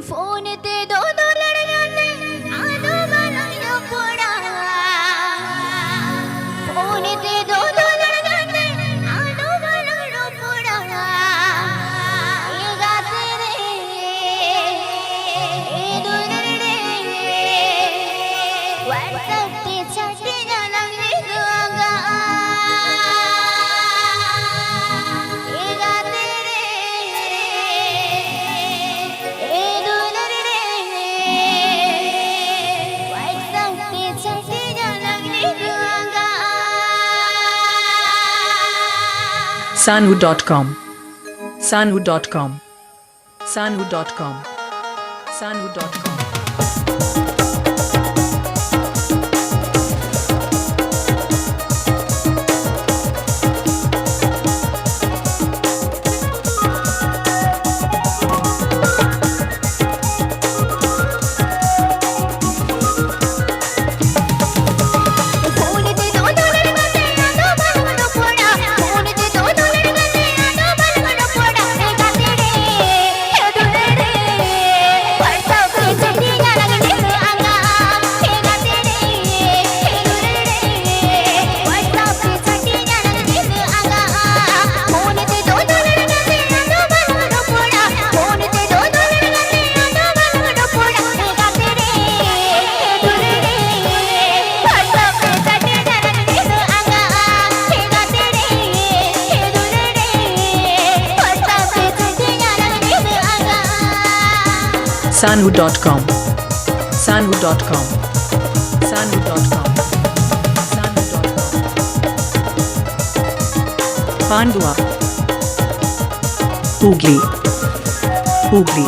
phone ते दो दो लड़ने आदो बनायो पड़ा फोन ते दो दो लड़ने आदो बनायो पड़ा ये गाते रे ये दुलड़े व्हाट्सएप पे चैटिंग लगने दूंगा ये गाते रे ये दुलड़े व्हाट्सएप पे चैटिंग लगने दूंगा Sanu.com Sanu.com Sanu.com Sanu.com phone ते दो दो लड़ने आदो बनायो पड़ा फोन ते दो दो लड़ने आदो बनायो पड़ा ये गाते रे ये दुलड़े व्हाट्सएप पे चैटिंग लगने दूंगा ये गाते रे ये दुलड़े व्हाट्सएप पे चैटिंग लगने दूंगा फोन ते दो दो लड़ने आदो बनायो पड़ा फोन ते दो दो लड़ने आदो बनायो पड़ा ये गाते रे ये दुलड़े व्हाट्सएप पे चैटिंग लगने दूंगा ये गाते रे ये दुलड़े व्हाट्सएप पे चैटिंग लगने दूंगा Sanu.com Sanu.com Sanu.com Sanu.com Pandua Hooghly Hooghly